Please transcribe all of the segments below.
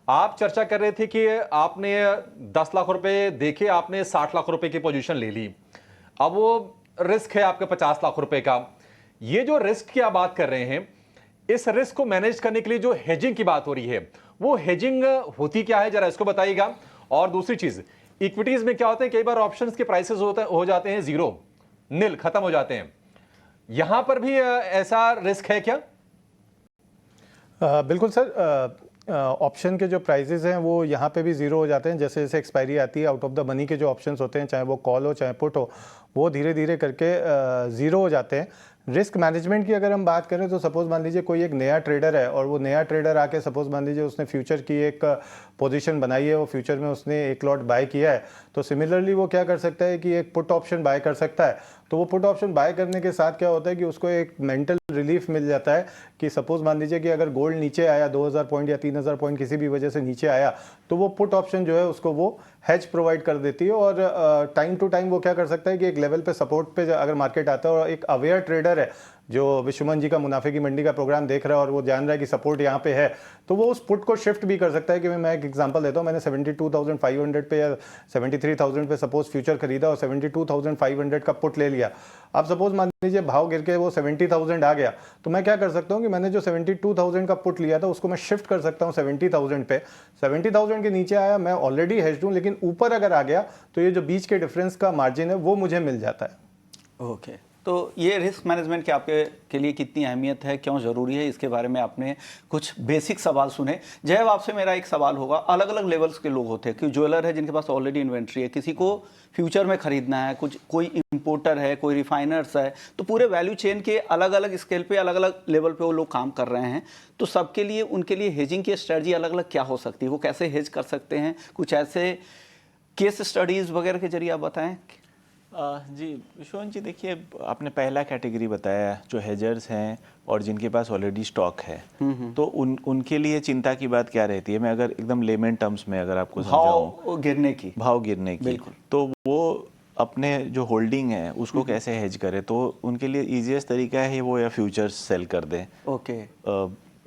आप चर्चा कर रहे थे कि आपने 10 लाख रुपए देके आपने 60 लाख रुपए की पोजीशन ले ली। अब वो रिस्क है आपके 50 लाख रुपए का। ये जो रिस्क की आप बात कर रहे हैं, इस रिस्क को मैनेज करने के लिए जो हेजिंग की बात हो रही है, वो हेजिंग होती क्या है, जरा इसको बताइएगा। और दूसरी चीज, इक्विटीज में क्या होता है, कई बार ऑप्शंस के प्राइसेस हो जाते हैं जीरो, नील, खत्म हो जाते हैं। यहां पर भी ऐसा रिस्क है क्या? बिल्कुल सर, ऑप्शन के जो प्राइजेस हैं वो यहाँ पे भी ज़ीरो हो जाते हैं। जैसे जैसे एक्सपायरी आती है, आउट ऑफ द मनी के जो ऑप्शंस होते हैं, चाहे वो कॉल हो चाहे पुट हो, वो धीरे धीरे करके ज़ीरो हो जाते हैं। रिस्क मैनेजमेंट की अगर हम बात करें तो सपोज़ मान लीजिए कोई एक नया ट्रेडर है और वो नया ट्रेडर आके सपोज़ मान लीजिए उसने फ्यूचर की एक पोजीशन बनाई है, वो फ्यूचर में उसने एक लॉट बाय किया है, तो सिमिलरली वो क्या कर सकता है कि एक पुट ऑप्शन बाय कर सकता है। तो वो पुट ऑप्शन बाय करने के साथ क्या होता है कि उसको एक मेंटल रिलीफ मिल जाता है कि सपोज मान लीजिए कि अगर गोल्ड नीचे आया 2000 पॉइंट या 3000 पॉइंट किसी भी वजह से नीचे आया, तो वो पुट ऑप्शन जो है उसको वो हेज प्रोवाइड कर देती है। और टाइम टू टाइम वो क्या कर सकता है कि एक लेवल पे सपोर्ट पे अगर मार्केट आता है और एक अवेयर ट्रेडर है जो विश्वमन जी का मुनाफे की मंडी का प्रोग्राम देख रहा है और वो जान रहा है कि सपोर्ट यहाँ पे है, तो वो उस पुट को शिफ्ट भी कर सकता है। कि मैं एक एग्जांपल देता हूँ, मैंने 72,500 पे या 73,000 पे सपोज फ्यूचर खरीदा और 72,500 का पुट ले लिया। अब सपोज मान लीजिए भाव गिर के वो 70,000 आ गया, तो मैं क्या कर सकता हूँ कि मैंने जो 72,000 का पुट लिया था उसको मैं शिफ्ट कर सकता हूँ 70,000 पे। 70,000 के नीचे आया, मैं ऑलरेडी हेज्ड हूँ, लेकिन ऊपर अगर आ गया तो ये जो बीच के डिफरेंस का मार्जिन है वो मुझे मिल जाता है। ओके, तो ये रिस्क मैनेजमेंट के आपके के लिए कितनी अहमियत है, क्यों ज़रूरी है, इसके बारे में आपने कुछ बेसिक सवाल सुने। जयब, आपसे मेरा एक सवाल होगा, अलग अलग लेवल्स के लोग होते हैं। कि ज्वेलर है जिनके पास ऑलरेडी इन्वेंट्री है, किसी को फ्यूचर में खरीदना है, कुछ कोई इंपोर्टर है, कोई रिफाइनर्स है, तो पूरे वैल्यू चेन के अलग अलग स्केल पे, अलग अलग लेवल पे वो लोग काम कर रहे हैं। तो सबके लिए, उनके लिए हेजिंग की स्ट्रेटजी अलग अलग क्या हो सकती है, वो कैसे हेज कर सकते हैं, कुछ ऐसे केस स्टडीज़ वगैरह के जरिए आप बताएं। जी विश्वनाथ जी, देखिए आपने पहला कैटेगरी बताया जो हेजर्स हैं और जिनके पास ऑलरेडी स्टॉक है, तो उनके लिए चिंता की बात क्या रहती है? मैं अगर एकदम लेमन टर्म्स में अगर आपको समझाऊं, भाव गिरने की, तो वो अपने जो होल्डिंग है उसको कैसे हेज करे? तो उनके लिए ईजीएस्ट तरीका है वो या फ्यूचर्स सेल कर दें। ओके,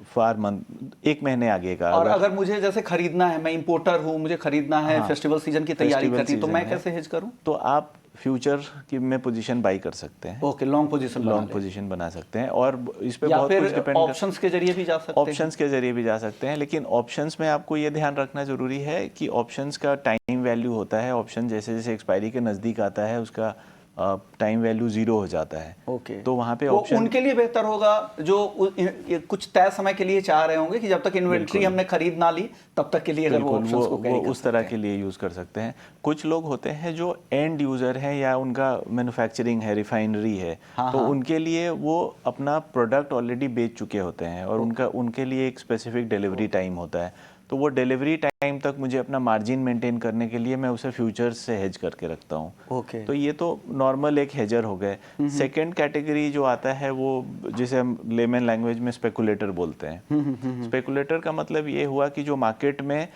फार मंथ, एक महीने आगे का। और अगर मुझे जैसे खरीदना है, मैं इंपोर्टर हूँ, मुझे खरीदना है, हाँ, फेस्टिवल सीजन की तैयारी करनी, तो मैं कैसे हेज करूँ? तो आप फ्यूचर की में पोजीशन बाई कर सकते हैं। ओके, लॉन्ग पोजीशन बना सकते हैं। और इस पे या बहुत कुछ डिपेंड ऑप्शंस के जरिए भी जा सकते हैं। ऑप्शंस के जरिए भी जा सकते हैं, लेकिन ऑप्शंस में आपको ये ध्यान रखना जरूरी है कि ऑप्शंस का टाइम वैल्यू होता है। ऑप्शन जैसे जैसे एक्सपायरी के नज़दीक आता है उसका टाइम वैल्यू जीरो हो जाता है। ओके, तो वहाँ पे ऑप्शन उनके लिए बेहतर होगा जो कुछ तय समय के लिए चाह रहे होंगे कि जब तक इन्वेंट्री हमने खरीद ना ली तब तक के लिए, अगर वो ऑप्शंस को कैरी कर उस तरह के लिए यूज़ कर सकते हैं। कुछ लोग होते हैं जो एंड यूज़र हैं या उनका मैन्युफैक्चरिंग है, रिफाइनरी है, तो उनके लिए वो अपना प्रोडक्ट ऑलरेडी बेच चुके होते हैं और उनके लिए एक स्पेसिफिक डिलीवरी टाइम होता है। तो वो डिलीवरी टाइम तक मुझे अपना मार्जिन मेंटेन करने के लिए मैं उसे फ्यूचर्स से हेज करके रखता हूँ। ओके, तो ये तो नॉर्मल एक हेजर हो गए। सेकंड कैटेगरी जो आता है वो जिसे हम लेमन लैंग्वेज में स्पेकुलेटर बोलते हैं। स्पेकुलेटर का मतलब ये हुआ कि जो मार्केट में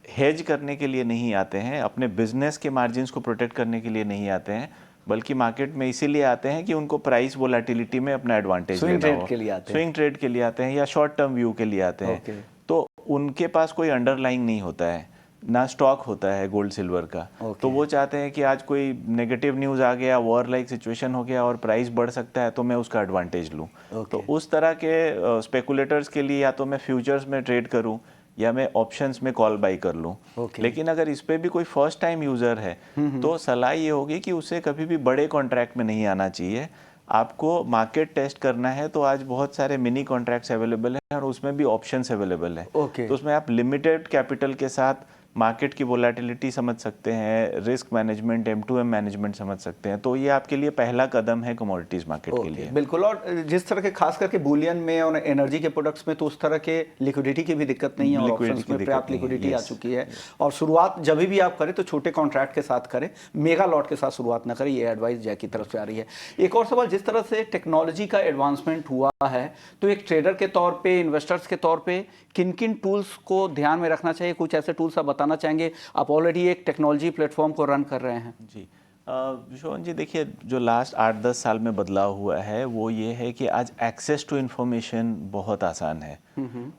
हेज करने के लिए नहीं आते हैं, अपने बिजनेस के मार्जिन्स को प्रोटेक्ट करने के लिए नहीं आते हैं, बल्कि मार्केट में इसीलिए आते हैं कि उनको प्राइस वोलेटिलिटी में अपना एडवांटेज लेना हो। स्विंग ट्रेड के लिए आते हैं या शॉर्ट टर्म व्यू के लिए आते हैं। तो उनके पास कोई अंडरलाइंग नहीं होता है, ना स्टॉक होता है गोल्ड सिल्वर का। तो वो चाहते हैं कि आज कोई नेगेटिव न्यूज़ आ गया, वॉर लाइक सिचुएशन हो गया और प्राइस बढ़ सकता है, तो मैं उसका एडवांटेज लूँ। तो उस तरह के स्पेकुलेटर्स के लिए या तो मैं फ्यूचर्स में ट्रेड करूँ या मैं ऑप्शंस में कॉल बाई कर लूँ। लेकिन अगर इस पे भी कोई फर्स्ट टाइम यूज़र है तो सलाह ये होगी कि उसे कभी भी बड़े कॉन्ट्रैक्ट में नहीं आना चाहिए। आपको मार्केट टेस्ट करना है तो आज बहुत सारे मिनी कॉन्ट्रैक्ट्स अवेलेबल हैं और उसमें भी ऑप्शंस अवेलेबल है। तो उसमें आप लिमिटेड कैपिटल के साथ मार्केट की वोलेटिलिटी समझ सकते हैं, रिस्क मैनेजमेंट, M2M मैनेजमेंट समझ सकते हैं। तो ये आपके लिए पहला कदम है कमोडिटीज मार्केट के लिए। बिल्कुल, और जिस तरह के खास करके बुलियन में और एनर्जी के प्रोडक्ट्स में तो उस तरह के लिक्विडिटी की भी दिक्कत नहीं है, और ऑप्शंस में पर्याप्त लिक्विडिटी आ चुकी है। और शुरुआत जब भी आप करें तो छोटे कॉन्ट्रैक्ट के साथ करें, मेगा लॉट के साथ शुरुआत ना करें। ये एडवाइस जय की तरफ से आ रही है। एक और सवाल, जिस तरह से टेक्नोलॉजी का एडवांसमेंट हुआ है, तो एक ट्रेडर के तौर पे, इन्वेस्टर्स के तौर पे किन किन टूल्स को ध्यान में रखना चाहिए? कुछ ऐसे टूल्स आप बताना चाहेंगे? आप ऑलरेडी एक टेक्नोलॉजी प्लेटफॉर्म को रन कर रहे हैं। जी, विश्वन जी, देखिए जो लास्ट 8-10 साल में बदलाव हुआ है वो ये है कि आज एक्सेस टू इन्फॉर्मेशन बहुत आसान है।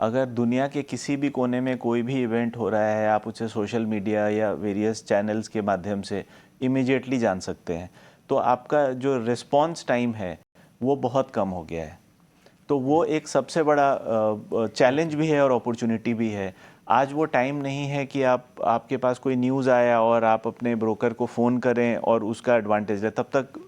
अगर दुनिया के किसी भी कोने में कोई भी इवेंट हो रहा है, आप उसे सोशल मीडिया या वेरियस चैनल्स के माध्यम से इमीडिएटली जान सकते हैं। तो आपका जो रिस्पॉन्स टाइम है वो बहुत कम हो गया है। तो वो एक सबसे बड़ा चैलेंज भी है और अपॉर्चुनिटी भी है। आज वो टाइम नहीं है कि आपके पास कोई न्यूज़ आया और आप अपने ब्रोकर को फ़ोन करें और उसका एडवांटेज लें, तब तक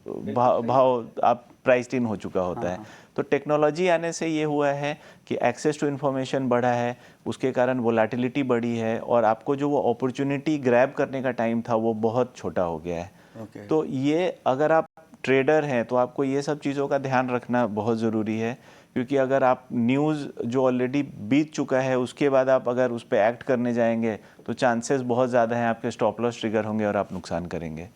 भाव आप प्राइस्ड इन हो चुका होता है। तो टेक्नोलॉजी आने से ये हुआ है कि एक्सेस टू इन्फॉर्मेशन बढ़ा है, उसके कारण वोलेटिलिटी बढ़ी है और आपको जो वो अपॉर्चुनिटी ग्रैब करने का टाइम था वो बहुत छोटा हो गया है। तो ये अगर आप ट्रेडर हैं तो आपको ये सब चीज़ों का ध्यान रखना बहुत ज़रूरी है, क्योंकि अगर आप न्यूज़ जो ऑलरेडी बीत चुका है उसके बाद आप अगर उस पर एक्ट करने जाएंगे तो चांसेस बहुत ज़्यादा हैं आपके स्टॉप लॉस ट्रिगर होंगे और आप नुकसान करेंगे।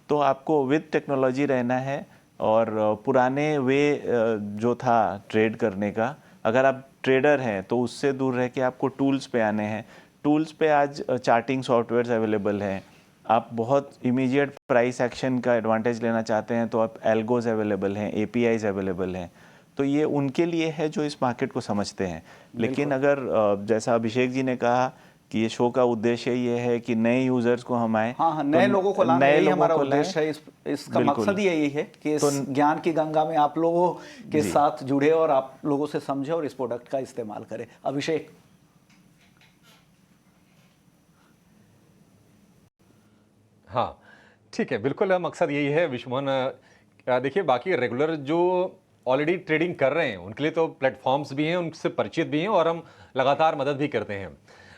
तो आपको विद टेक्नोलॉजी रहना है और पुराने वे जो था ट्रेड करने का, अगर आप ट्रेडर हैं तो उससे दूर रह के आपको टूल्स पे आने हैं। टूल्स पे आज चार्टिंग सॉफ्टवेयर्स अवेलेबल हैं। आप बहुत इमीडिएट प्राइस एक्शन का एडवांटेज लेना चाहते हैं तो आप एल्गोज अवेलेबल हैं, एपीआईज अवेलेबल हैं। तो ये उनके लिए है जो इस मार्केट को समझते हैं। लेकिन अगर जैसा अभिषेक जी ने कहा कि ये शो का उद्देश्य ये है कि नए यूजर्स को हम आए, हाँ, नए लोगों को लाना, यही हमारा उद्देश्य है। इसका बिल्कुल। मकसद ही यही है कि इस ज्ञान की गंगा में आप लोगों के साथ जुड़े और आप लोगों से समझे और इस प्रोडक्ट का इस्तेमाल करें। अभिषेक। हाँ, ठीक है, बिल्कुल मकसद यही है विश्वमोहन। देखिए, बाकी रेगुलर जो ऑलरेडी ट्रेडिंग कर रहे हैं उनके लिए तो प्लेटफॉर्म्स भी हैं, उनसे परिचित भी हैं और हम लगातार मदद भी करते हैं।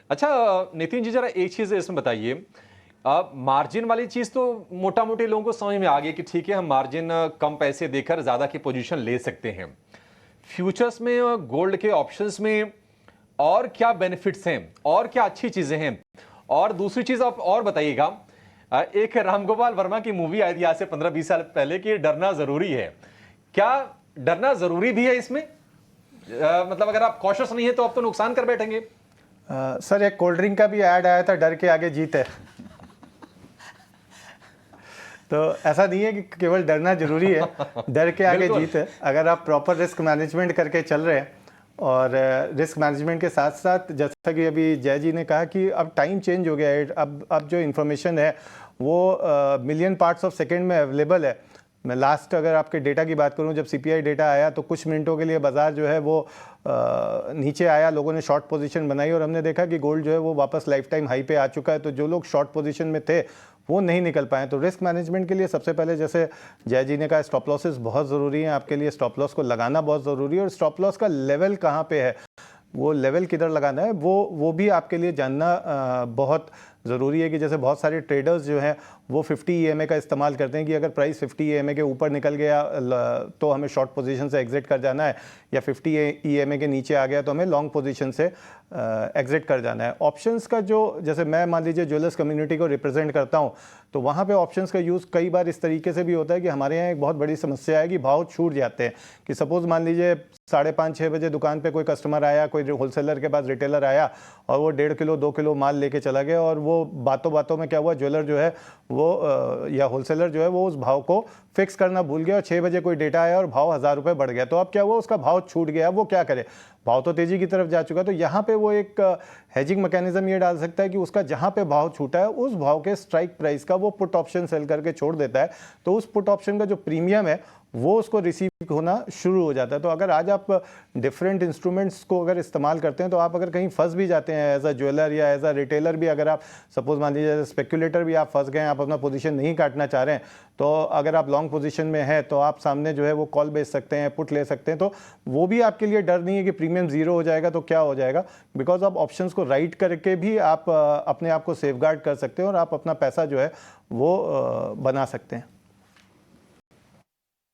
अच्छा नितिन जी, जरा एक चीज़ इसमें बताइए, मार्जिन वाली चीज़ तो मोटा मोटी लोगों को समझ में आ गई कि ठीक है, हम मार्जिन कम पैसे देकर ज़्यादा की पोजीशन ले सकते हैं। फ्यूचर्स में, गोल्ड के ऑप्शंस में और क्या बेनिफिट्स हैं और क्या अच्छी चीज़ें हैं? और दूसरी चीज़ आप और बताइएगा, एक रामगोपाल वर्मा की मूवी आई थी आज से 15-20 साल पहले कि डरना ज़रूरी है। क्या डरना ज़रूरी भी है इसमें? मतलब अगर आप कॉशियस नहीं है तो आप तो नुकसान कर बैठेंगे। सर, एक कोल्ड ड्रिंक का भी ऐड आया था, डर के आगे जीत है। तो ऐसा नहीं है कि केवल डरना जरूरी है, डर के आगे जीत है। अगर आप प्रॉपर रिस्क मैनेजमेंट करके चल रहे हैं और रिस्क मैनेजमेंट के साथ साथ, जैसा कि अभी जय जी ने कहा कि अब टाइम चेंज हो गया है, अब जो इन्फॉर्मेशन है वो मिलियन पार्ट्स ऑफ सेकेंड में अवेलेबल है। मैं लास्ट अगर आपके डेटा की बात करूं, जब सीपीआई डेटा आया तो कुछ मिनटों के लिए बाजार जो है वो नीचे आया, लोगों ने शॉर्ट पोजीशन बनाई और हमने देखा कि गोल्ड जो है वो वापस लाइफ टाइम हाई पे आ चुका है। तो जो लोग शॉर्ट पोजीशन में थे वो नहीं निकल पाए। तो रिस्क मैनेजमेंट के लिए सबसे पहले, जैसे जय जी ने कहा, स्टॉप लॉसेस बहुत ज़रूरी हैं आपके लिए। स्टॉप लॉस को लगाना बहुत ज़रूरी है और स्टॉप लॉस का लेवल कहाँ पे है, वो लेवल किधर लगाना है, वो भी आपके लिए जानना बहुत ज़रूरी है। कि जैसे बहुत सारे ट्रेडर्स जो हैं वो 50 EMA का इस्तेमाल करते हैं कि अगर प्राइस 50 EMA के ऊपर निकल गया तो हमें शॉर्ट पोजीशन से एग्जिट कर जाना है, या 50 EMA के नीचे आ गया तो हमें लॉन्ग पोजीशन से एग्जिट कर जाना है। ऑप्शंस का जो, जैसे मैं मान लीजिए ज्वेलर्स कम्युनिटी को रिप्रेजेंट करता हूँ, तो वहाँ पे ऑप्शंस का यूज़ कई बार इस तरीके से भी होता है कि हमारे यहाँ एक बहुत बड़ी समस्या है कि भाव छूट जाते हैं। कि सपोज़ मान लीजिए 5:30-6 बजे दुकान पे कोई कस्टमर आया, कोई होलसेलर के पास रिटेलर आया और वो 1.5 किलो 2 किलो माल लेके चला गया, और वो बातों बातों में क्या हुआ, ज्वेलर जो है वो या होलसेलर जो है वो उस भाव को फिक्स करना भूल गया और 6 बजे कोई डेटा आया और भाव 1000 रुपये बढ़ गया। तो अब क्या हुआ, उसका भाव छूट गया। वो क्या करे, भाव तो तेजी की तरफ जा चुका। तो यहाँ पे वो एक हेजिंग मैकेनिज्म ये डाल सकता है कि उसका जहाँ पे भाव छूटा है उस भाव के स्ट्राइक प्राइस का वो पुट ऑप्शन सेल करके छोड़ देता है। तो उस पुट ऑप्शन का जो प्रीमियम है वो उसको रिसीव होना शुरू हो जाता है। तो अगर आज आप डिफरेंट इंस्ट्रूमेंट्स को अगर इस्तेमाल करते हैं तो आप अगर कहीं फंस भी जाते हैं एज अ ज्वेलर या एज अ रिटेलर भी, अगर आप सपोज मान लीजिए एज स्पेक्यूलेटर भी आप फंस गए, आप अपना पोजीशन नहीं काटना चाह रहे हैं, तो अगर आप लॉन्ग पोजीशन में हैं तो आप सामने जो है वो कॉल बेच सकते हैं, पुट ले सकते हैं। तो वो भी आपके लिए डर नहीं है कि प्रीमियम जीरो हो जाएगा तो क्या हो जाएगा, बिकॉज आप ऑप्शंस को राइट करके भी आप अपने आप को सेफगार्ड कर सकते हैं और आप अपना पैसा जो है वो बना सकते हैं।